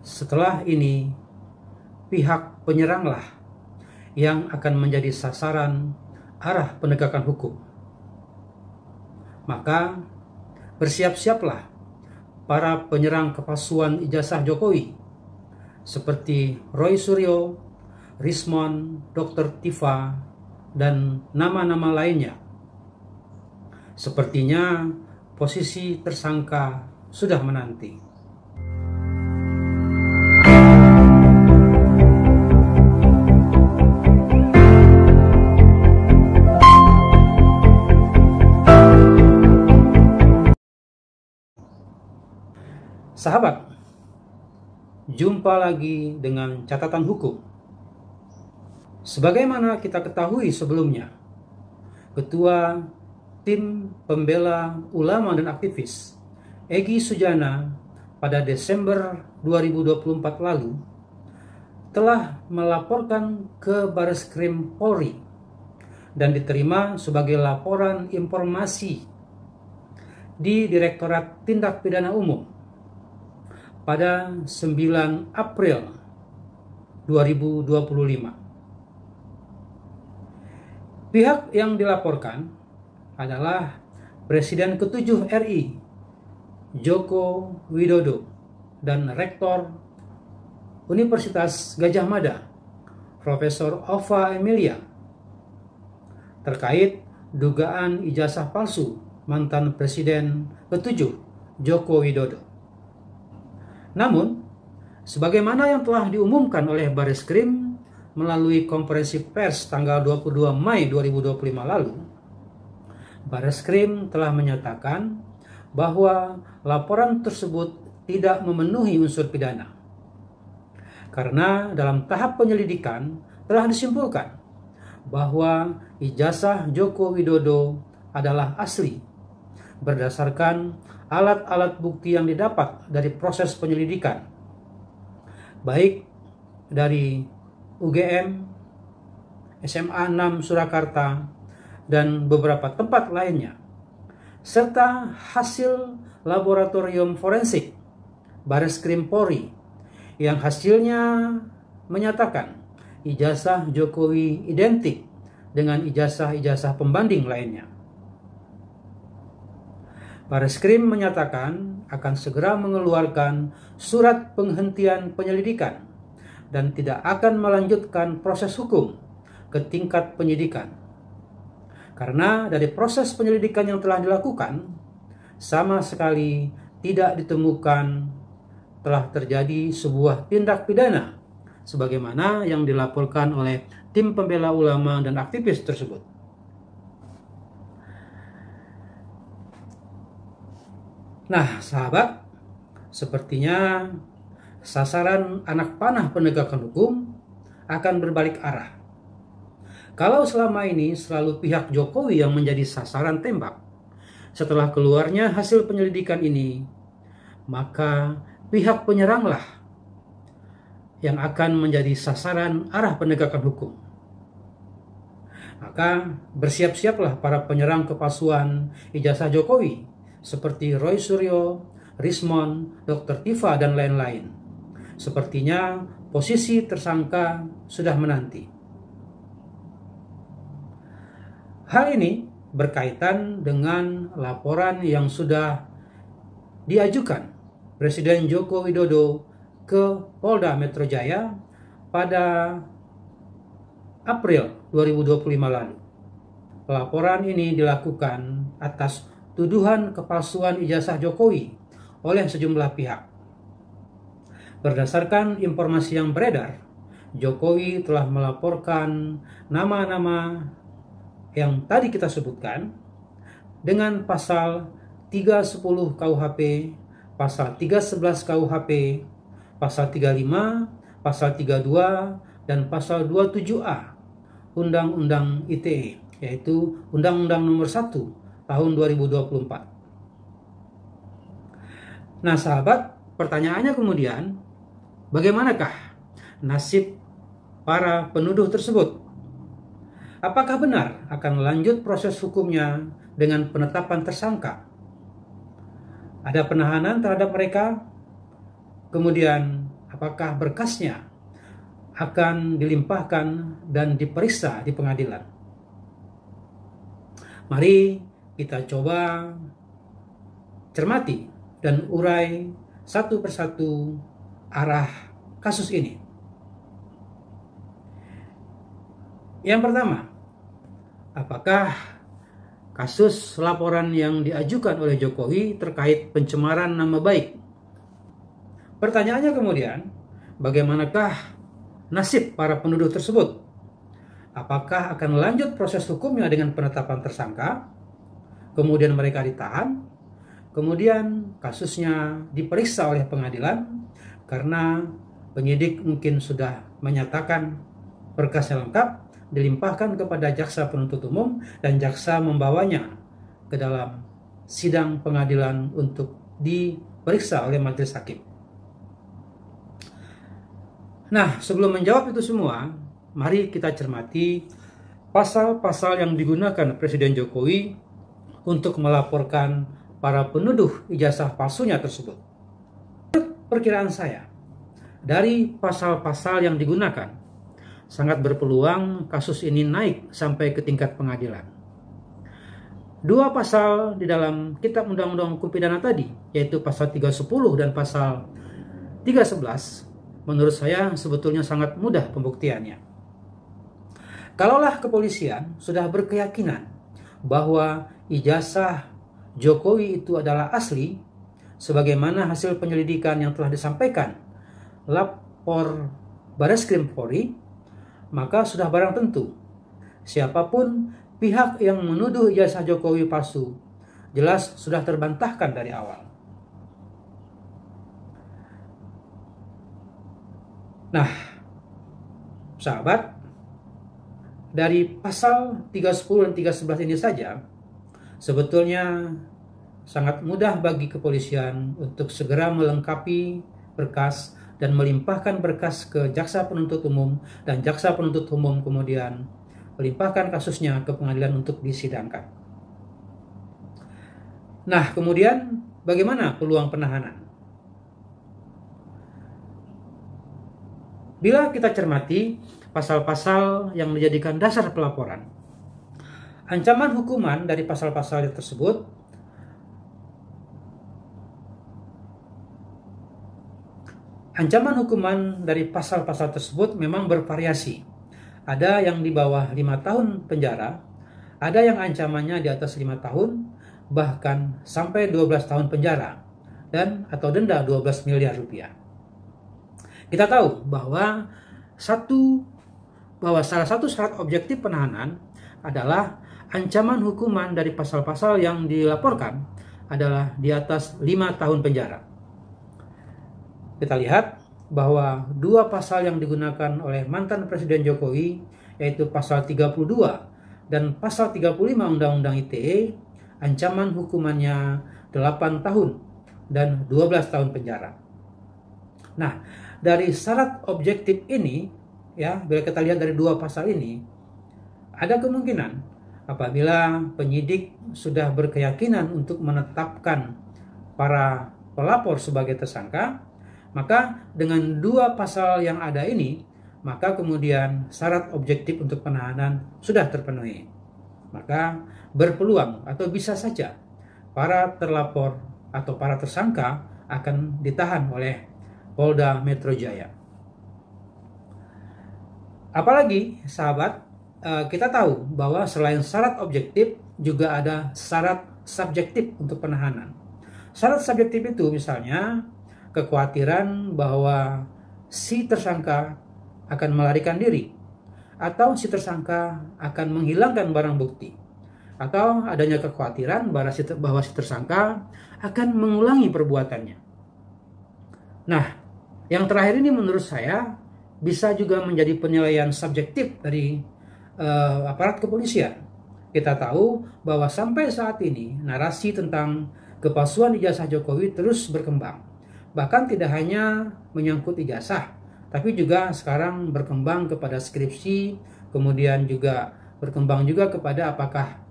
Setelah ini, pihak penyeranglah yang akan menjadi sasaran arah penegakan hukum. Maka bersiap-siaplah para penyerang kepalsuan ijazah Jokowi seperti Roy Suryo, Rismon, Dr. Tifa, dan nama-nama lainnya. Sepertinya posisi tersangka sudah menanti. Sahabat, jumpa lagi dengan catatan hukum. Sebagaimana kita ketahui sebelumnya, Ketua Tim Pembela Ulama dan Aktivis, Egy Sujana, pada Desember 2024 lalu telah melaporkan ke Bareskrim Polri dan diterima sebagai laporan informasi di Direktorat Tindak Pidana Umum pada 9 April 2025. Pihak yang dilaporkan adalah Presiden ke-7 RI, Joko Widodo, dan Rektor Universitas Gadjah Mada, Profesor Ova Emilia, terkait dugaan ijazah palsu mantan Presiden ke-7 Joko Widodo. Namun, sebagaimana yang telah diumumkan oleh Bareskrim melalui konferensi pers tanggal 22 Mei 2025 lalu, Bareskrim telah menyatakan bahwa laporan tersebut tidak memenuhi unsur pidana. Karena dalam tahap penyelidikan telah disimpulkan bahwa ijazah Joko Widodo adalah asli berdasarkan alat-alat bukti yang didapat dari proses penyelidikan, baik dari UGM, SMA 6 Surakarta, dan beberapa tempat lainnya, serta hasil laboratorium forensik Bareskrim Polri yang hasilnya menyatakan ijazah Jokowi identik dengan ijazah-ijazah pembanding lainnya. Bareskrim menyatakan akan segera mengeluarkan surat penghentian penyelidikan dan tidak akan melanjutkan proses hukum ke tingkat penyidikan. Karena dari proses penyelidikan yang telah dilakukan, sama sekali tidak ditemukan telah terjadi sebuah tindak pidana sebagaimana yang dilaporkan oleh tim pembela ulama dan aktivis tersebut. Nah, sahabat, sepertinya sasaran anak panah penegakan hukum akan berbalik arah. Kalau selama ini selalu pihak Jokowi yang menjadi sasaran tembak, setelah keluarnya hasil penyelidikan ini, maka pihak penyeranglah yang akan menjadi sasaran arah penegakan hukum. Maka bersiap-siaplah para penyerang kepalsuan ijazah Jokowi seperti Roy Suryo, Rismon, Dr. Tifa, dan lain-lain. Sepertinya posisi tersangka sudah menanti. Hal ini berkaitan dengan laporan yang sudah diajukan Presiden Joko Widodo ke Polda Metro Jaya pada April 2025 lalu. Laporan ini dilakukan atas tuduhan kepalsuan ijazah Jokowi oleh sejumlah pihak. Berdasarkan informasi yang beredar, Jokowi telah melaporkan nama-nama yang tadi kita sebutkan dengan pasal 310 KUHP, pasal 311 KUHP, pasal 35, pasal 32, dan pasal 27A Undang-Undang ITE, yaitu Undang-Undang Nomor 1 tahun 2024. Nah, sahabat, pertanyaannya kemudian, bagaimanakah nasib para penuduh tersebut? Apakah benar akan lanjut proses hukumnya dengan penetapan tersangka? Ada penahanan terhadap mereka? Kemudian apakah berkasnya akan dilimpahkan dan diperiksa di pengadilan. Mari kita coba cermati dan urai satu persatu arah kasus ini. Yang pertama, apakah kasus laporan yang diajukan oleh Jokowi terkait pencemaran nama baik? Pertanyaannya kemudian, bagaimanakah nasib para penuduh tersebut? Apakah akan lanjut proses hukumnya dengan penetapan tersangka, kemudian mereka ditahan, kemudian kasusnya diperiksa oleh pengadilan karena penyidik mungkin sudah menyatakan berkasnya lengkap, dilimpahkan kepada jaksa penuntut umum dan jaksa membawanya ke dalam sidang pengadilan untuk diperiksa oleh majelis hakim. Nah, sebelum menjawab itu semua, mari kita cermati pasal-pasal yang digunakan Presiden Jokowi untuk melaporkan para penuduh ijazah palsunya tersebut. Menurut perkiraan saya, dari pasal-pasal yang digunakan, sangat berpeluang kasus ini naik sampai ke tingkat pengadilan. Dua pasal di dalam Kitab Undang-Undang Hukum Pidana tadi, yaitu pasal 310 dan pasal 311, menurut saya sebetulnya sangat mudah pembuktiannya. Kalaulah kepolisian sudah berkeyakinan bahwa ijazah Jokowi itu adalah asli, sebagaimana hasil penyelidikan yang telah disampaikan lapor Bareskrim Polri, maka sudah barang tentu siapapun pihak yang menuduh ijazah Jokowi palsu jelas sudah terbantahkan dari awal. Nah, sahabat, dari pasal 310 dan 311 ini saja sebetulnya sangat mudah bagi kepolisian untuk segera melengkapi berkas dan melimpahkan berkas ke jaksa penuntut umum, dan jaksa penuntut umum kemudian melimpahkan kasusnya ke pengadilan untuk disidangkan. Nah, kemudian bagaimana peluang penahanan? Bila kita cermati pasal-pasal yang menjadikan dasar pelaporan, ancaman hukuman dari pasal-pasal tersebut memang bervariasi. Ada yang di bawah 5 tahun penjara, ada yang ancamannya di atas 5 tahun, bahkan sampai 12 tahun penjara dan atau denda 12 miliar rupiah. Kita tahu bahwa salah satu syarat objektif penahanan adalah ancaman hukuman dari pasal-pasal yang dilaporkan adalah di atas 5 tahun penjara. Kita lihat bahwa dua pasal yang digunakan oleh mantan Presiden Jokowi, yaitu pasal 32 dan pasal 35 Undang-Undang ITE, ancaman hukumannya 8 tahun dan 12 tahun penjara. Nah, dari syarat objektif ini, ya, bila kita lihat dari dua pasal ini, ada kemungkinan apabila penyidik sudah berkeyakinan untuk menetapkan para pelapor sebagai tersangka, maka dengan dua pasal yang ada ini, maka kemudian syarat objektif untuk penahanan sudah terpenuhi. Maka berpeluang atau bisa saja para terlapor atau para tersangka akan ditahan oleh Polda Metro Jaya. Apalagi sahabat, kita tahu bahwa selain syarat objektif juga ada syarat subjektif untuk penahanan. Syarat subjektif itu misalnya kekhawatiran bahwa si tersangka akan melarikan diri, atau si tersangka akan menghilangkan barang bukti, atau adanya kekhawatiran bahwa si tersangka akan mengulangi perbuatannya. Nah, yang terakhir ini menurut saya bisa juga menjadi penilaian subjektif dari aparat kepolisian. Kita tahu bahwa sampai saat ini narasi tentang kepalsuan ijazah Jokowi terus berkembang. Bahkan tidak hanya menyangkut ijazah, tapi juga sekarang berkembang kepada skripsi, kemudian juga berkembang juga kepada apakah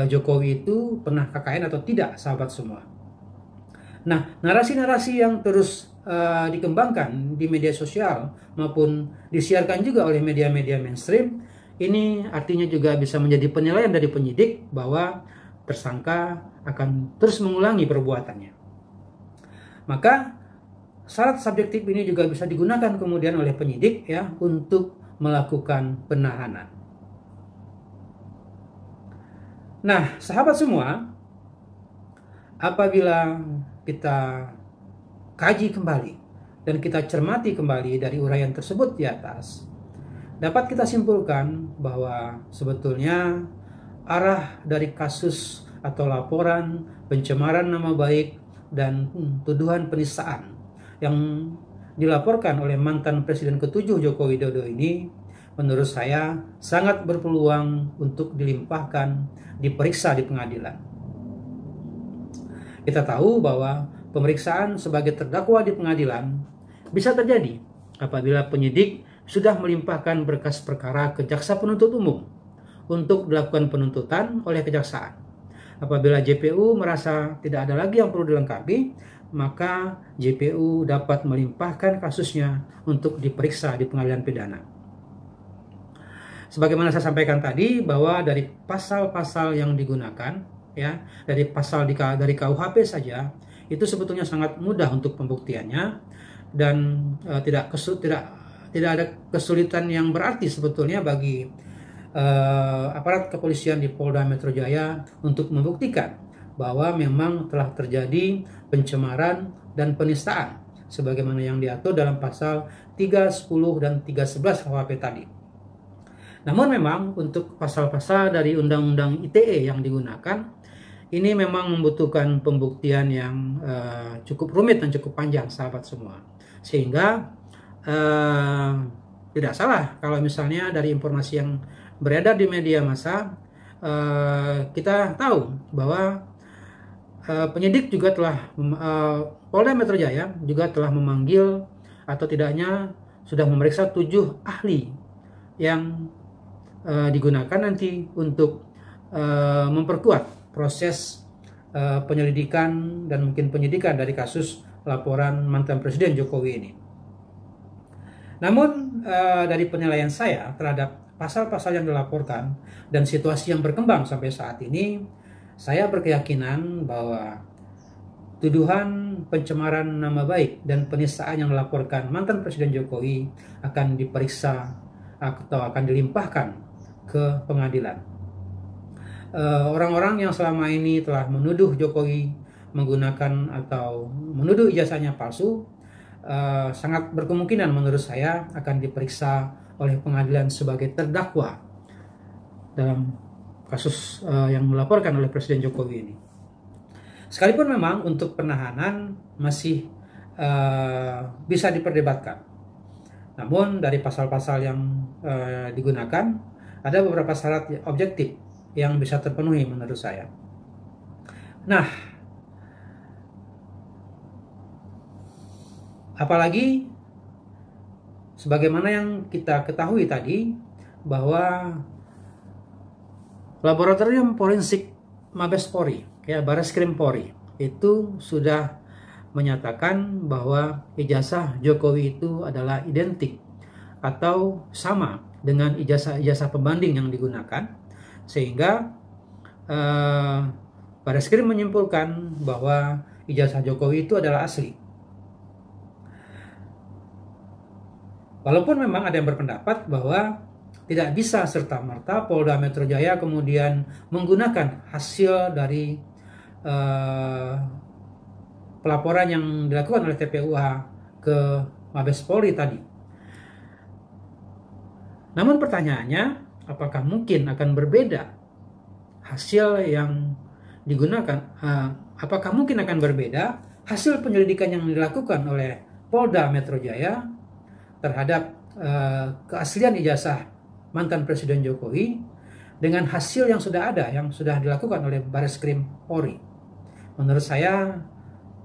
Jokowi itu pernah KKN atau tidak, sahabat semua. Nah, narasi-narasi yang terus dikembangkan di media sosial maupun disiarkan juga oleh media-media mainstream, ini artinya juga bisa menjadi penilaian dari penyidik bahwa tersangka akan terus mengulangi perbuatannya. Maka syarat subjektif ini juga bisa digunakan kemudian oleh penyidik ya untuk melakukan penahanan. Nah, sahabat semua, apabila kita kaji kembali dan kita cermati kembali dari uraian tersebut di atas, dapat kita simpulkan bahwa sebetulnya arah dari kasus atau laporan pencemaran nama baik dan tuduhan penistaan yang dilaporkan oleh mantan Presiden ke-7 Joko Widodo ini, menurut saya sangat berpeluang untuk dilimpahkan, diperiksa di pengadilan. Kita tahu bahwa pemeriksaan sebagai terdakwa di pengadilan bisa terjadi apabila penyidik sudah melimpahkan berkas perkara ke jaksa penuntut umum untuk dilakukan penuntutan oleh kejaksaan. Apabila JPU merasa tidak ada lagi yang perlu dilengkapi, maka JPU dapat melimpahkan kasusnya untuk diperiksa di pengadilan pidana. Sebagaimana saya sampaikan tadi, bahwa dari pasal-pasal yang digunakan, ya, dari pasal dari KUHP saja, itu sebetulnya sangat mudah untuk pembuktiannya dan tidak ada kesulitan yang berarti sebetulnya bagi aparat kepolisian di Polda Metro Jaya untuk membuktikan bahwa memang telah terjadi pencemaran dan penistaan sebagaimana yang diatur dalam pasal 310 dan 311 KUHP tadi. Namun memang untuk pasal-pasal dari Undang-Undang ITE yang digunakan ini memang membutuhkan pembuktian yang cukup rumit dan cukup panjang, sahabat semua. Sehingga tidak salah kalau misalnya dari informasi yang beredar di media massa, kita tahu bahwa penyidik juga telah Polda Metro Jaya juga telah memanggil atau tidaknya sudah memeriksa 7 ahli yang digunakan nanti untuk memperkuat proses penyelidikan dan mungkin penyidikan dari kasus laporan mantan Presiden Jokowi ini. Namun dari penilaian saya terhadap pasal-pasal yang dilaporkan dan situasi yang berkembang sampai saat ini, saya berkeyakinan bahwa tuduhan pencemaran nama baik dan penistaan yang dilaporkan mantan Presiden Jokowi akan diperiksa atau akan dilimpahkan ke pengadilan. Orang-orang yang selama ini telah menuduh Jokowi menggunakan atau menuduh ijazahnya palsu, sangat berkemungkinan menurut saya akan diperiksa oleh pengadilan sebagai terdakwa dalam kasus yang melaporkan oleh Presiden Jokowi ini. Sekalipun memang untuk penahanan masih bisa diperdebatkan. Namun dari pasal-pasal yang digunakan ada beberapa syarat objektif yang bisa terpenuhi menurut saya. Nah, apalagi sebagaimana yang kita ketahui tadi bahwa laboratorium forensik Mabes Polri, ya Bareskrim Polri, itu sudah menyatakan bahwa ijazah Jokowi itu adalah identik atau sama dengan ijazah pembanding yang digunakan, sehingga Bareskrim menyimpulkan bahwa ijazah Jokowi itu adalah asli. Walaupun memang ada yang berpendapat bahwa tidak bisa serta-merta Polda Metro Jaya kemudian menggunakan hasil dari pelaporan yang dilakukan oleh TPUA ke Mabes Polri tadi. Namun pertanyaannya, apakah mungkin akan berbeda hasil yang digunakan? Apakah mungkin akan berbeda hasil penyelidikan yang dilakukan oleh Polda Metro Jaya terhadap keaslian ijazah mantan Presiden Jokowi dengan hasil yang sudah ada, yang sudah dilakukan oleh Bareskrim Polri? Menurut saya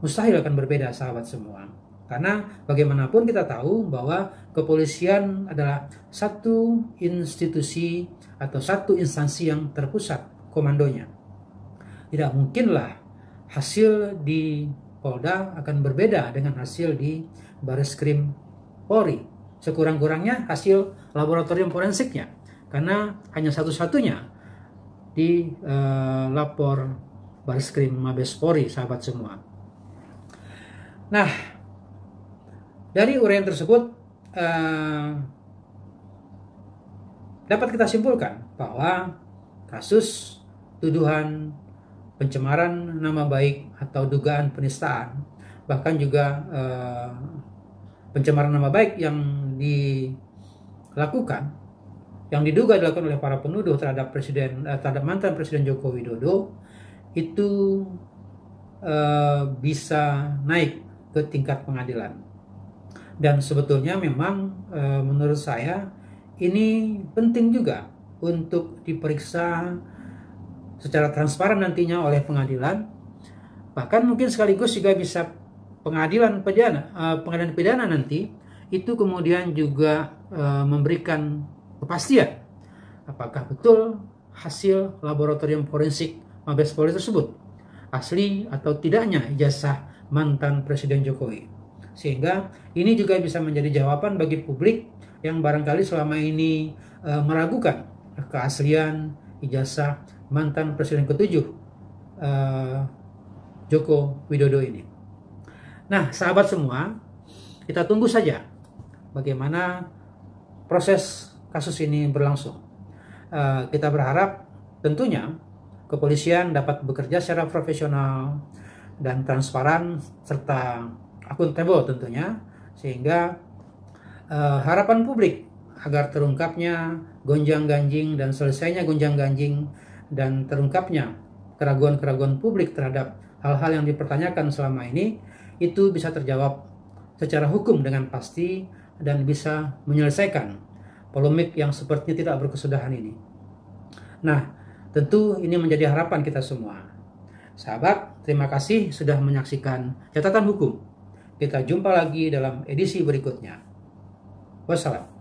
mustahil akan berbeda, sahabat semua. Karena bagaimanapun kita tahu bahwa kepolisian adalah satu institusi atau satu instansi yang terpusat komandonya. Tidak mungkinlah hasil di Polda akan berbeda dengan hasil di Bareskrim Polri. Sekurang-kurangnya hasil laboratorium forensiknya, karena hanya satu-satunya di lapor Bareskrim Mabes Polri, sahabat semua. Nah, dari uraian tersebut dapat kita simpulkan bahwa kasus tuduhan pencemaran nama baik atau dugaan penistaan, bahkan juga pencemaran nama baik yang dilakukan, yang diduga dilakukan oleh para penuduh terhadap mantan Presiden Joko Widodo, itu bisa naik ke tingkat pengadilan. Dan sebetulnya memang menurut saya ini penting juga untuk diperiksa secara transparan nantinya oleh pengadilan. Bahkan mungkin sekaligus juga bisa pengadilan pidana nanti itu kemudian juga memberikan kepastian apakah betul hasil laboratorium forensik Mabes Polri tersebut asli atau tidaknya ijazah mantan Presiden Jokowi. Sehingga ini juga bisa menjadi jawaban bagi publik yang barangkali selama ini meragukan keaslian ijazah mantan Presiden ke-7 Joko Widodo ini. Nah, sahabat semua, kita tunggu saja bagaimana proses kasus ini berlangsung. Kita berharap tentunya kepolisian dapat bekerja secara profesional dan transparan serta akuntabel tentunya, sehingga harapan publik agar terungkapnya gonjang-ganjing dan selesainya gonjang-ganjing dan terungkapnya keraguan-keraguan publik terhadap hal-hal yang dipertanyakan selama ini itu bisa terjawab secara hukum dengan pasti dan bisa menyelesaikan polemik yang sepertinya tidak berkesudahan ini. Nah, tentu ini menjadi harapan kita semua. Sahabat, terima kasih sudah menyaksikan Catatan Hukum. Kita jumpa lagi dalam edisi berikutnya. Wassalam.